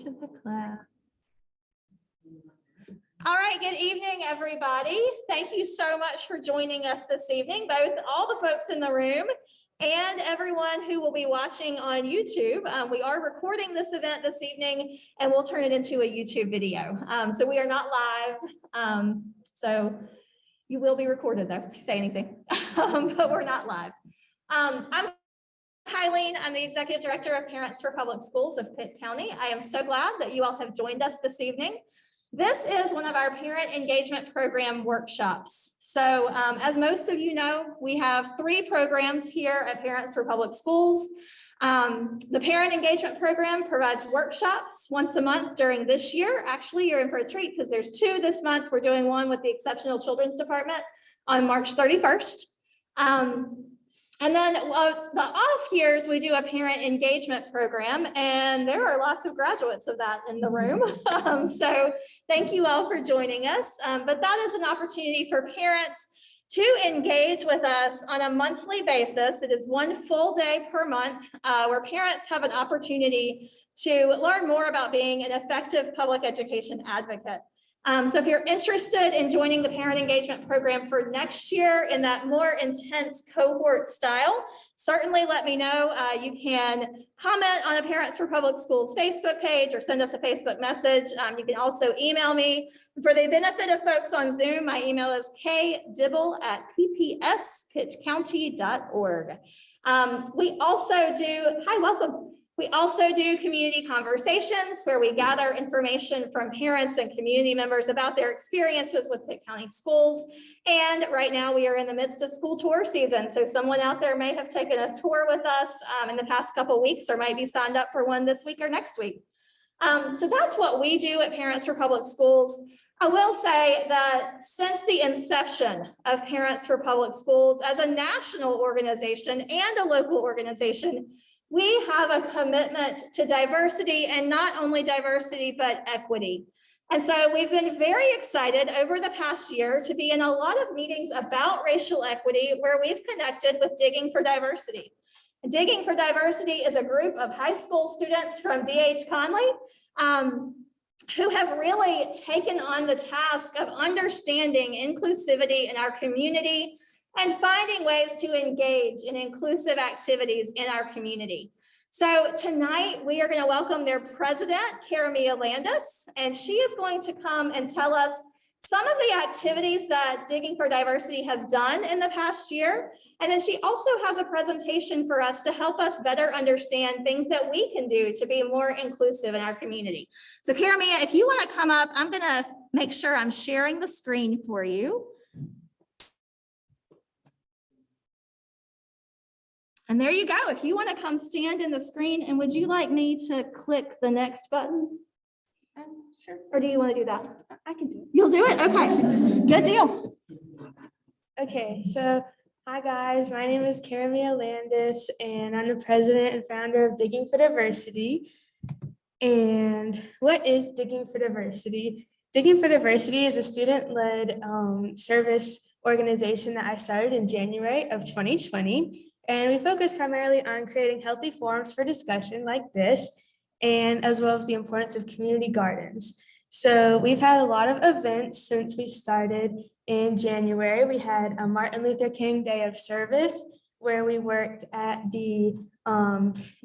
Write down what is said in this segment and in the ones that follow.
To the class. All right, good evening, everybody. Thank you so much for joining us this evening, both all the folks in the room and everyone who will be watching on YouTube. We are recording this event this evening and we'll turn it into a YouTube video. So we are not live. So you will be recorded though, if you say anything, but we're not live. I'm Kylene, I'm the Executive Director of Parents for Public Schools of Pitt County. I am so glad that you all have joined us this evening. This is one of our Parent Engagement Program workshops. So as most of you know, we have 3 programs here at Parents for Public Schools. The Parent Engagement Program provides workshops once a month during this year. Actually, you're in for a treat because there's 2 this month. We're doing one with the Exceptional Children's Department on March 31st. And then the off years, we do a parent engagement program, and there are lots of graduates of that in the room. So thank you all for joining us. But that is an opportunity for parents to engage with us on a monthly basis. It is 1 full day per month where parents have an opportunity to learn more about being an effective public education advocate. So if you're interested in joining the parent engagement program for next year in that more intense cohort style, certainly let me know. You can comment on a Parents for Public Schools Facebook page or send us a Facebook message. You can also email me. For the benefit of folks on Zoom, my email is kdibble@ppspittcounty.org. We also do community conversations where we gather information from parents and community members about their experiences with Pitt County schools. And right now we are in the midst of school tour season. So someone out there may have taken a tour with us in the past couple of weeks or might be signed up for one this week or next week. So that's what we do at Parents for Public Schools. I will say that since the inception of Parents for Public Schools as a national organization and a local organization, we have a commitment to diversity, and not only diversity, but equity. And so we've been very excited over the past year to be in a lot of meetings about racial equity where we've connected with Digging for Diversity. Digging for Diversity is a group of high school students from D.H. Conley who have really taken on the task of understanding inclusivity in our community and finding ways to engage in inclusive activities in our community. So tonight we are going to welcome their president, Karamia Landis, and she is going to come and tell us some of the activities that Digging for Diversity has done in the past year. And then she also has a presentation for us to help us better understand things that we can do to be more inclusive in our community. So Karamia, if you want to come up, I'm going to make sure I'm sharing the screen for you. And there you go. If you want to come stand in the screen, and would you like me to click the next button? Sure. Or do you want to do that? I can do it. You'll do it? Okay, good deal. Okay, so hi guys, my name is Karamia Landis, and I'm the president and founder of Digging for Diversity. And what is Digging for Diversity? Digging for Diversity is a student-led service organization that I started in January of 2020. And we focus primarily on creating healthy forums for discussion like this, and as well as the importance of community gardens. So we've had a lot of events since we started in January. We had a Martin Luther King Day of Service, where we worked at the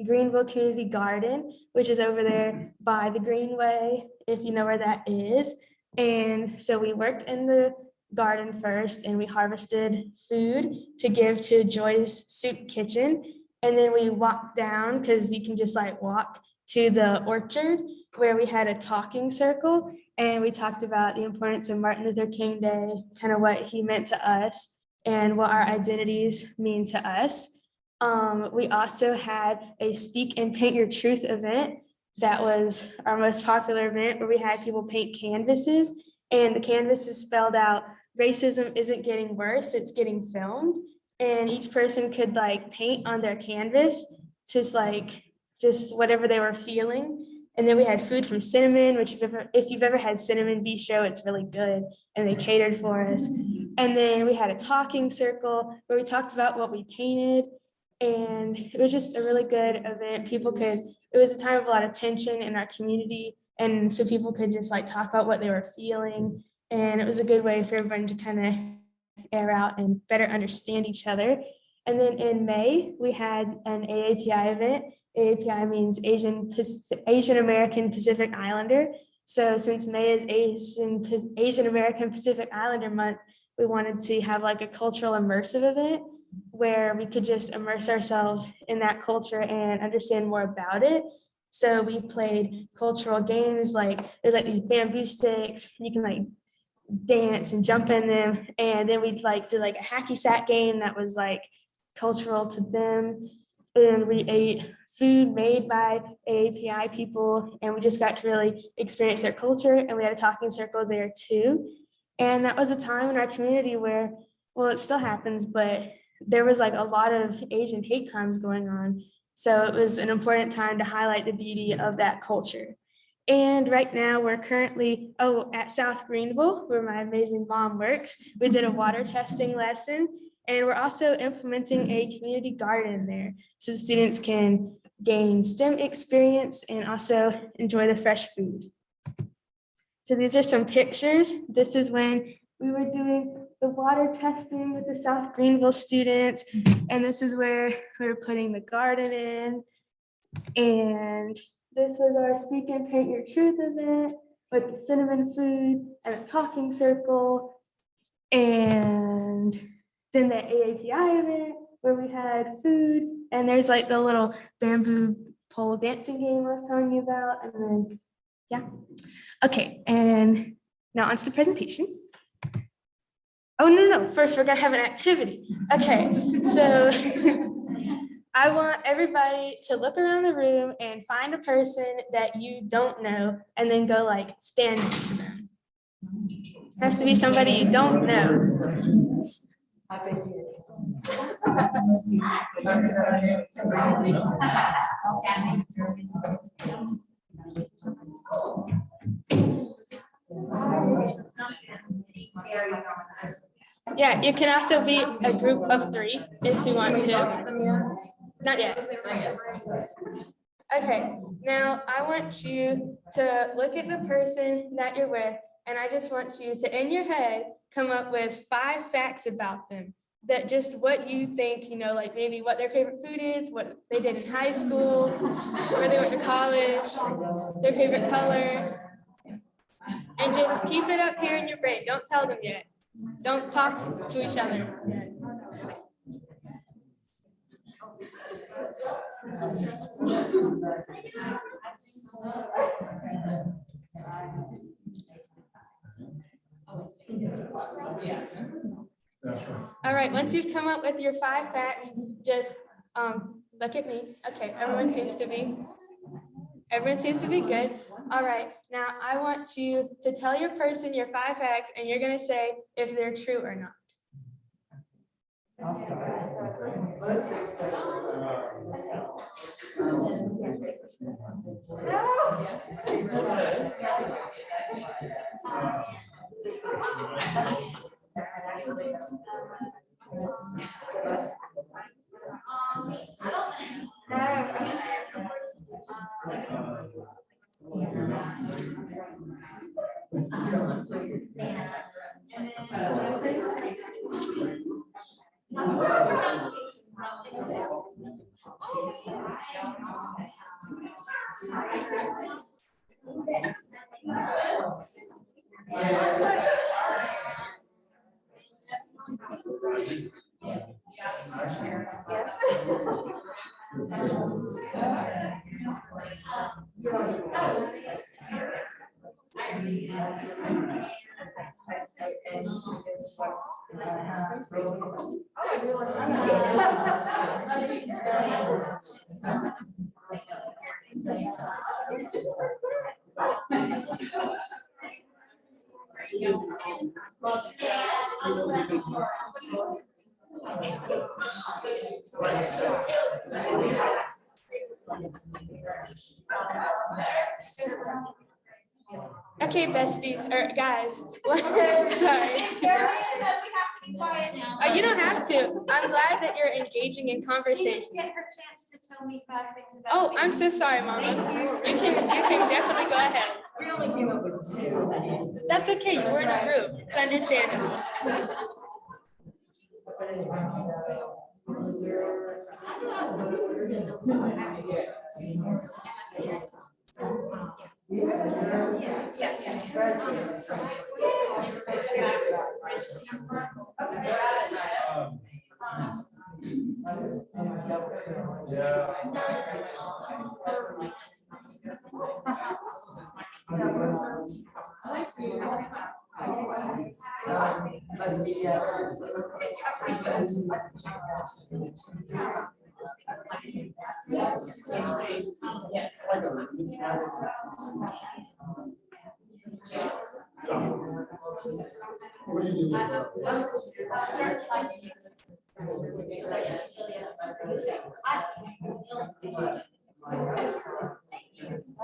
Greenville Community Garden, which is over there by the Greenway, if you know where that is. And so we worked in the garden first, and we harvested food to give to Joy's Soup Kitchen. And then we walked down, because you can just like walk to the orchard, where we had a talking circle, and we talked about the importance of Martin Luther King Day, kind of what he meant to us and what our identities mean to us. We also had a Speak and Paint Your Truth event. That was our most popular event, where we had people paint canvases, and the canvases spelled out, racism isn't getting worse, it's getting filmed. And each person could like paint on their canvas just whatever they were feeling. And then we had food from Cinnamon, which if you've ever had Cinnamon Bistro, it's really good, and they catered for us. And then we had a talking circle where we talked about what we painted. And it was just a really good event. It was a time of a lot of tension in our community. And so people could just like talk about what they were feeling. And it was a good way for everyone to kind of air out and better understand each other. And then in May, we had an AAPI event. AAPI means Asian American Pacific Islander. So since May is Asian American Pacific Islander month, we wanted to have like a cultural immersive event where we could just immerse ourselves in that culture and understand more about it. So we played cultural games, like there's like these bamboo sticks, you can like dance and jump in them. And then we'd like do like a hacky sack game that was like cultural to them. And we ate food made by AAPI people, and we just got to really experience their culture. And we had a talking circle there too. And that was a time in our community where, well, it still happens, but there was like a lot of Asian hate crimes going on. So it was an important time to highlight the beauty of that culture. And right now we're currently, at South Greenville, where my amazing mom works. We did a water testing lesson, and we're also implementing a community garden there so the students can gain STEM experience and also enjoy the fresh food. So these are some pictures. This is when we were doing the water testing with the South Greenville students. And this is where we were putting the garden in. And this was our Speak and Paint Your Truth event with the cinnamon food and a talking circle. And then the AAPI event where we had food, and there's like the little bamboo pole dancing game I was telling you about. And then, yeah. Okay, and now onto the presentation. Oh, no, first we're gonna have an activity. Okay, so I want everybody to look around the room and find a person that you don't know and then go like stand next to them. It has to be somebody you don't know. Yeah, you can also be a group of 3 if you want to. Not yet. Okay, now I want you to look at the person that you're with, and I just want you to, in your head, come up with 5 facts about them. That just what you think, like maybe what their favorite food is, what they did in high school, where they went to college, their favorite color. And just keep it up here in your brain. Don't tell them yet. Don't talk to each other yet. All right, once you've come up with your 5 facts, just look at me. Okay, everyone seems to be good. All right, now I want you to tell your person your 5 facts, and you're gonna say if they're true or not. Okay, besties, or guys, sorry. be quiet now. You don't have to. I'm glad that you're engaging in She conversation. didn't get her chance to tell me 5 things about Oh, me. I'm so sorry, Mama. Thank you. You can definitely go ahead. We only came up with 2. That's okay. You were in a group. It's understandable. But anyway,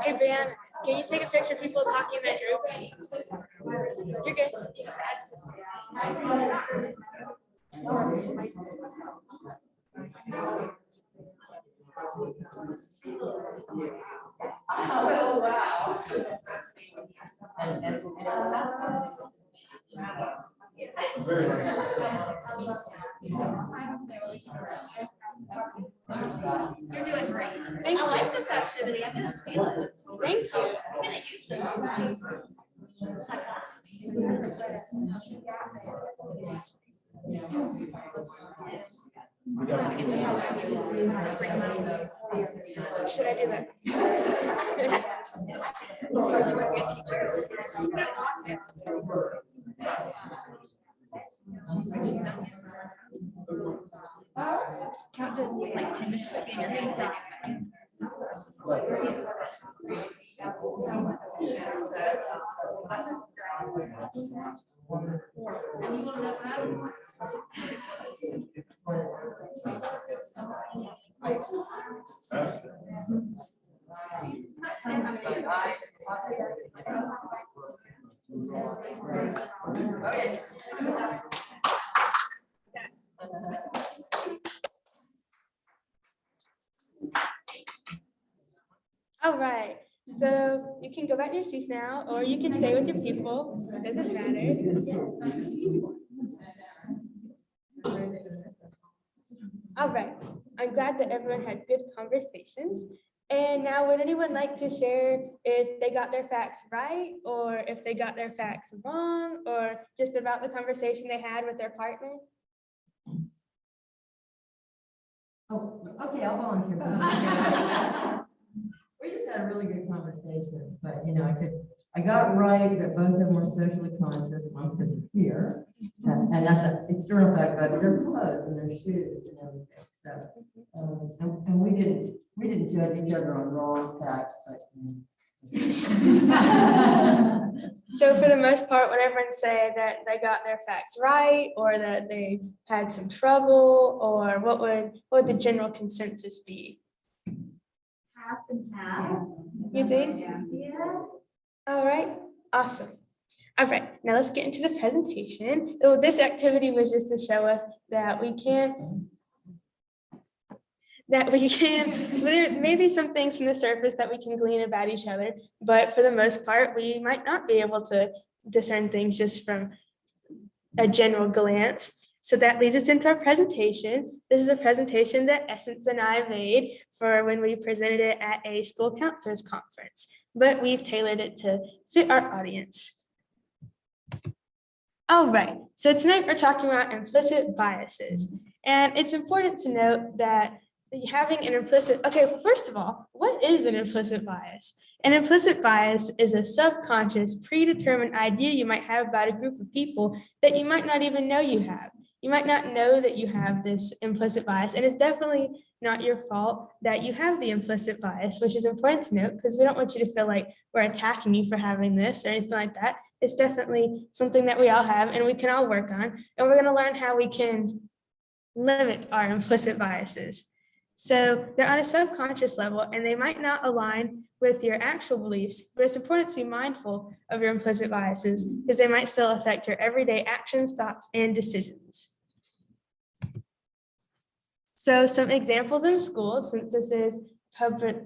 Hey, Brianna, can you take a picture of people talking in their groups? You're good. oh, wow. Very nice. You're doing great. Thank I you. like this activity. I'm gonna steal it. Thank you. I'm gonna use this. Should I do that? Count to like 10 Mississippi and you're getting that. All right. So you can go back to your seats now, or you can stay with your people. It doesn't matter. All right. I'm glad that everyone had good conversations. And now, would anyone like to share if they got their facts right, or if they got their facts wrong, or just about the conversation they had with their partner? Oh, okay, I'll volunteer. We just had a really good conversation, but I got right that both of them were socially conscious, one because of fear. And that's an external fact, but their clothes and their shoes and everything. So, and we didn't judge each other on wrong facts, but. So for the most part, would everyone say that they got their facts right, or that they had some trouble, or what would the general consensus be? Half and half. You think? Yeah. All right, awesome. All right, now let's get into the presentation. So this activity was just to show us that there may be some things from the surface that we can glean about each other, but for the most part, we might not be able to discern things just from a general glance. So that leads us into our presentation. This is a presentation that Essence and I made for when we presented it at a school counselors conference, but we've tailored it to fit our audience. All right, so tonight we're talking about implicit biases, and it's important to note that having an implicit, okay, first of all, what is an implicit bias? An implicit bias is a subconscious, predetermined idea you might have about a group of people that you might not even know you have. You might not know that you have this implicit bias, and it's definitely not your fault that you have the implicit bias, which is important to note because we don't want you to feel like we're attacking you for having this or anything like that. It's definitely something that we all have and we can all work on, and we're going to learn how we can limit our implicit biases. So they're on a subconscious level and they might not align with your actual beliefs, but it's important to be mindful of your implicit biases because they might still affect your everyday actions, thoughts, and decisions. So some examples in schools, since this is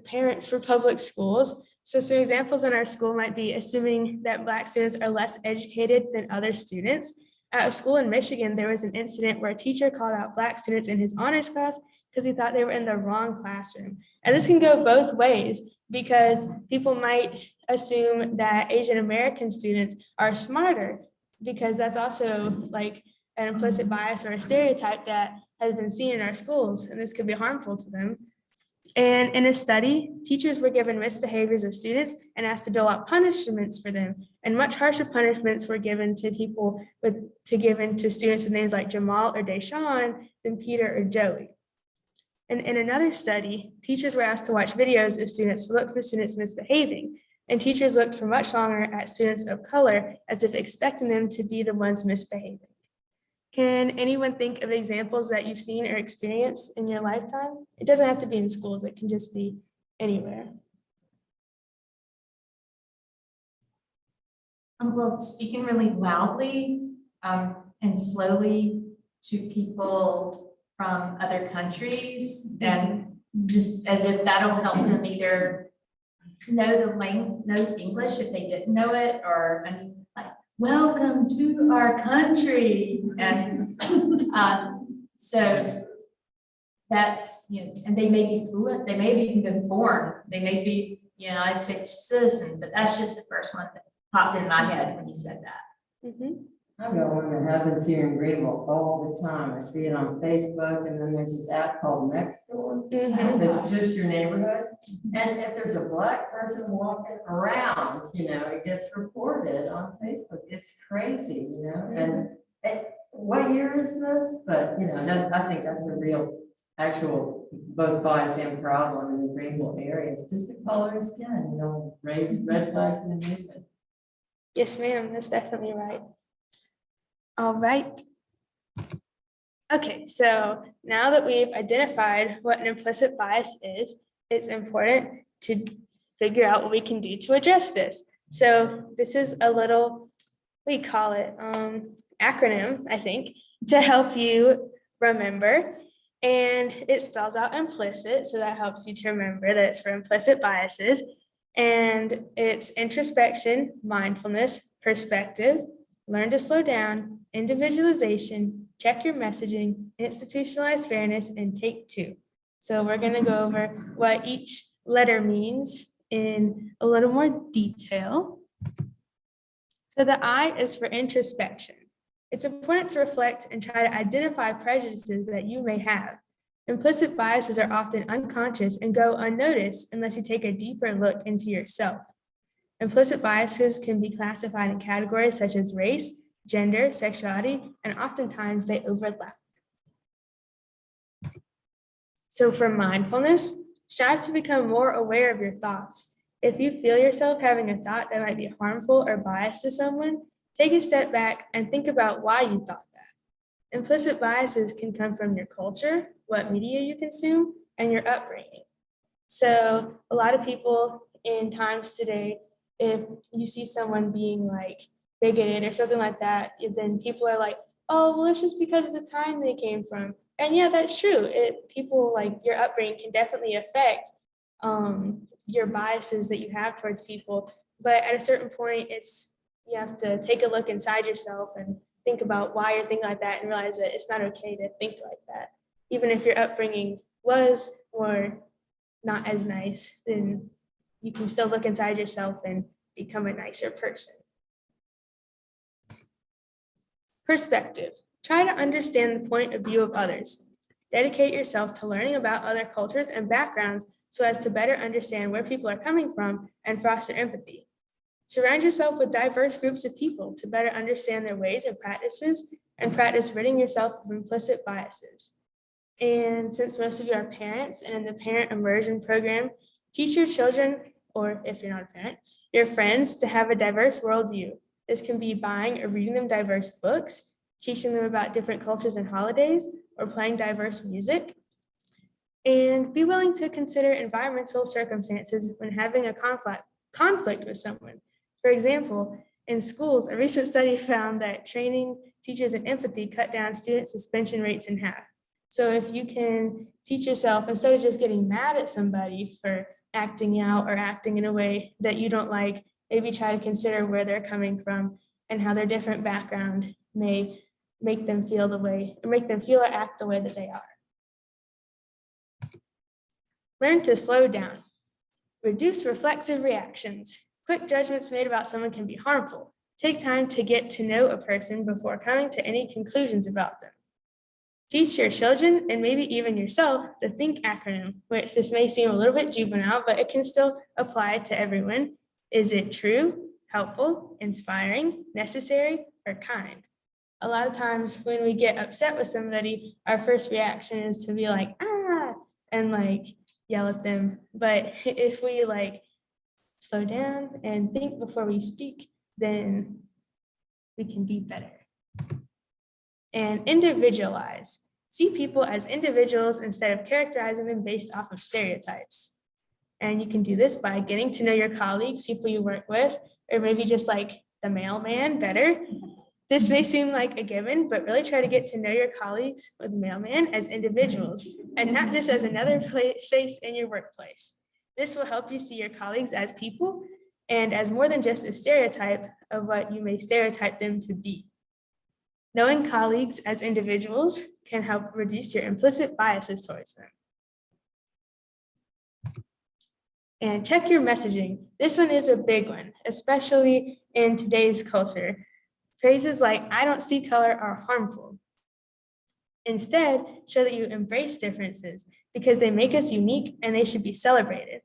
parents for public schools. So some examples in our school might be assuming that Black students are less educated than other students. At a school in Michigan, there was an incident where a teacher called out Black students in his honors class because he thought they were in the wrong classroom. And this can go both ways because people might assume that Asian American students are smarter because that's also like an implicit bias or a stereotype that has been seen in our schools, and this could be harmful to them. And in a study, teachers were given misbehaviors of students and asked to dole out punishments for them. And much harsher punishments were given to students with names like Jamal or Deshaun than Peter or Joey. And in another study, teachers were asked to watch videos of students to look for students misbehaving. And teachers looked for much longer at students of color as if expecting them to be the ones misbehaving. Can anyone think of examples that you've seen or experienced in your lifetime? It doesn't have to be in schools, it can just be anywhere. Well, speaking really loudly and slowly to people from other countries, and just as if that'll help them either know the language, know English if they didn't know it, or I mean, like, welcome to our country. And so that's, you know, and they may be fluent, they may have even been born, they may be United States citizen, but that's just the first one that popped in my head when you said that. I've got one that happens here in Greenville all the time. I see it on Facebook, and then there's this app called Nextdoor. It's just your neighborhood. And if there's a Black person walking around, you know, it gets reported on Facebook. It's crazy, you know, and what year is this? But, you know, I think that's a real, actual, both bias and problem in the Greenville area. It's just the color of skin, you know, raise red flag in the movement. Yes, ma'am, that's definitely right. All right. Okay, so now that we've identified what an implicit bias is, it's important to figure out what we can do to address this. So this is a little, we call it acronym, I think, to help you remember. And it spells out implicit, so that helps you to remember that it's for implicit biases. And it's introspection, mindfulness, perspective, learn to slow down, individualization, check your messaging, institutionalize fairness, and take two. So we're going to go over what each letter means in a little more detail. So the I is for introspection. It's important to reflect and try to identify prejudices that you may have. Implicit biases are often unconscious and go unnoticed unless you take a deeper look into yourself. Implicit biases can be classified in categories such as race, gender, sexuality, and oftentimes they overlap. So for mindfulness, strive to become more aware of your thoughts. If you feel yourself having a thought that might be harmful or biased to someone, take a step back and think about why you thought that. Implicit biases can come from your culture, what media you consume, and your upbringing. So a lot of people in times today, if you see someone being like bigoted or something like that, then people are like, oh, well, it's just because of the time they came from. And yeah, that's true. People like your upbringing can definitely affect your biases that you have towards people. But at a certain point, you have to take a look inside yourself and think about why you're thinking like that and realize that it's not okay to think like that. Even if your upbringing was or not as nice, then you can still look inside yourself and become a nicer person. Perspective. Try to understand the point of view of others. Dedicate yourself to learning about other cultures and backgrounds so as to better understand where people are coming from and foster empathy. Surround yourself with diverse groups of people to better understand their ways and practices and practice ridding yourself of implicit biases. And since most of you are parents and in the parent immersion program, teach your children, or if you're not a parent, your friends to have a diverse worldview. This can be buying or reading them diverse books, teaching them about different cultures and holidays, or playing diverse music. And be willing to consider environmental circumstances when having a conflict with someone. For example, in schools, a recent study found that training teachers in empathy cut down student suspension rates in half. So if you can teach yourself, instead of just getting mad at somebody for acting out or acting in a way that you don't like, maybe try to consider where they're coming from and how their different background may make them feel the way, or make them feel or act the way that they are. Learn to slow down. Reduce reflexive reactions. Quick judgments made about someone can be harmful. Take time to get to know a person before coming to any conclusions about them. Teach your children and maybe even yourself the THINK acronym, which this may seem a little bit juvenile, but it can still apply to everyone. Is it true, helpful, inspiring, necessary, or kind? A lot of times when we get upset with somebody, our first reaction is to be like, ah, and like yell at them. But if we like slow down and think before we speak, then we can be better. And individualize. See people as individuals instead of characterizing them based off of stereotypes. And you can do this by getting to know your colleagues, people you work with, or maybe just like the mailman better. This may seem like a given, but really try to get to know your colleagues with mailman as individuals and not just as another face in your workplace. This will help you see your colleagues as people and as more than just a stereotype of what you may stereotype them to be. Knowing colleagues as individuals can help reduce your implicit biases towards them. And check your messaging. This one is a big one, especially in today's culture. Phrases like, I don't see color are harmful. Instead, show that you embrace differences because they make us unique and they should be celebrated.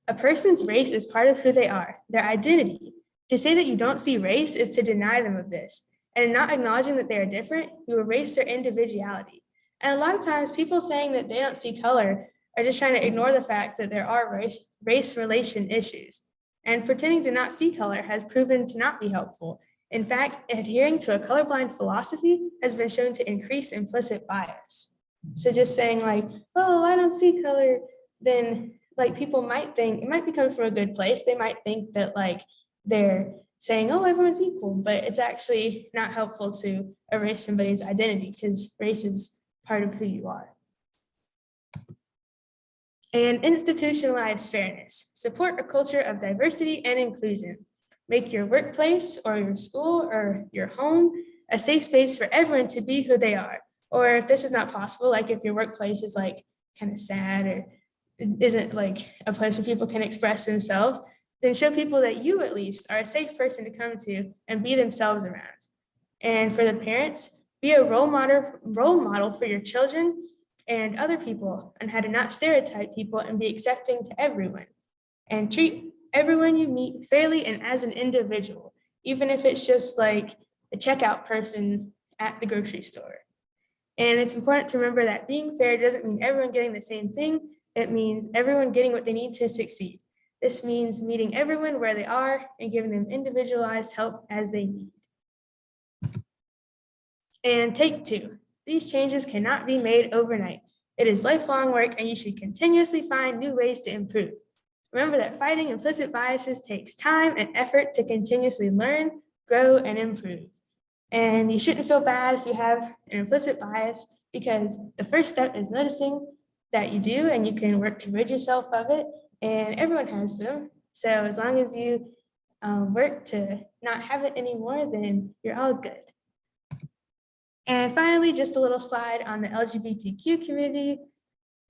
A person's race is part of who they are, their identity. To say that you don't see race is to deny them of this. And in not acknowledging that they are different, you erase their individuality. And a lot of times people saying that they don't see color are just trying to ignore the fact that there are race relation issues. And pretending to not see color has proven to not be helpful. In fact, adhering to a colorblind philosophy has been shown to increase implicit bias. So just saying like, oh, I don't see color, then like people might think, it might be coming from a good place. They might think that like they're saying, oh, everyone's equal, but it's actually not helpful to erase somebody's identity because race is part of who you are. And institutionalize fairness. Support a culture of diversity and inclusion. Make your workplace or your school or your home a safe space for everyone to be who they are. Or if this is not possible, like if your workplace is like kind of sad or isn't like a place where people can express themselves, then show people that you at least are a safe person to come to and be themselves around. And for the parents, be a role model for your children and other people on how to not stereotype people and be accepting to everyone. And treat everyone you meet fairly and as an individual, even if it's just like a checkout person at the grocery store. And it's important to remember that being fair doesn't mean everyone getting the same thing. It means everyone getting what they need to succeed. This means meeting everyone where they are and giving them individualized help as they need. And take 2. These changes cannot be made overnight. It is lifelong work and you should continuously find new ways to improve. Remember that fighting implicit biases takes time and effort to continuously learn, grow, and improve. And you shouldn't feel bad if you have an implicit bias because the first step is noticing that you do and you can work to rid yourself of it. And everyone has them. So as long as you work to not have it anymore, then you're all good. And finally, just a little slide on the LGBTQ community.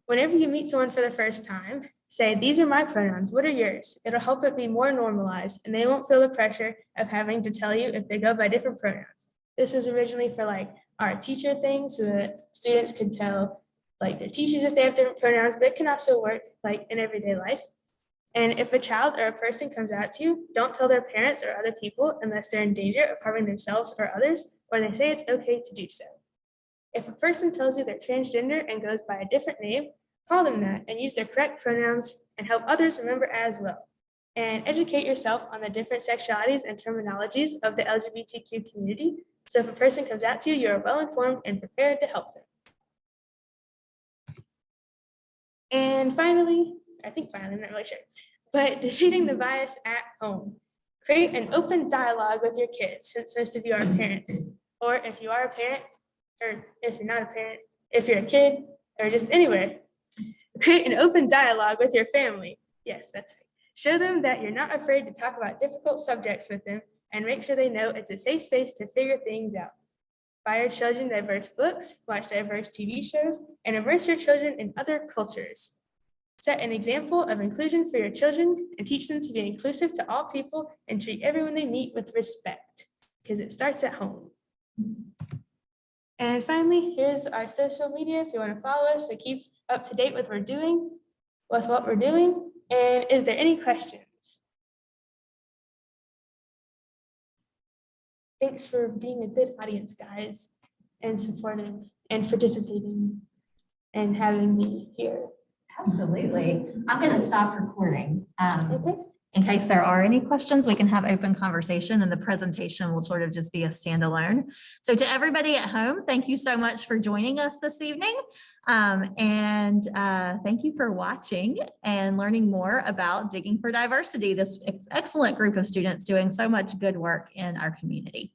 Whenever you meet someone for the first time, say, these are my pronouns, what are yours? It'll help it be more normalized and they won't feel the pressure of having to tell you if they go by different pronouns. This was originally for like our teacher thing so that students could tell like their teachers if they have different pronouns, but it can also work like in everyday life. And if a child or a person comes out to you, don't tell their parents or other people unless they're in danger of harming themselves or others, or they say it's okay to do so. If a person tells you they're transgender and goes by a different name, call them that and use their correct pronouns and help others remember as well. And educate yourself on the different sexualities and terminologies of the LGBTQ community. So if a person comes out to you, you're well informed and prepared to help them. And finally, I'm not really sure, but defeating the bias at home. Create an open dialogue with your kids, since most of you are parents. Or if you are a parent, or if you're not a parent, if you're a kid, or just anywhere. Create an open dialogue with your family. Yes, that's right. Show them that you're not afraid to talk about difficult subjects with them, and make sure they know it's a safe space to figure things out. Buy your children diverse books, watch diverse TV shows, and immerse your children in other cultures. Set an example of inclusion for your children and teach them to be inclusive to all people and treat everyone they meet with respect, because it starts at home. And finally, here's our social media if you want to follow us to keep up to date with what we're doing. And is there any questions? Thanks for being a good audience, guys, and supportive and participating and having me here. Absolutely. I'm going to stop recording. Okay. In case there are any questions, we can have open conversation, and the presentation will sort of just be a standalone. So to everybody at home, thank you so much for joining us this evening. Thank you for watching and learning more about Digging for Diversity, this excellent group of students doing so much good work in our community.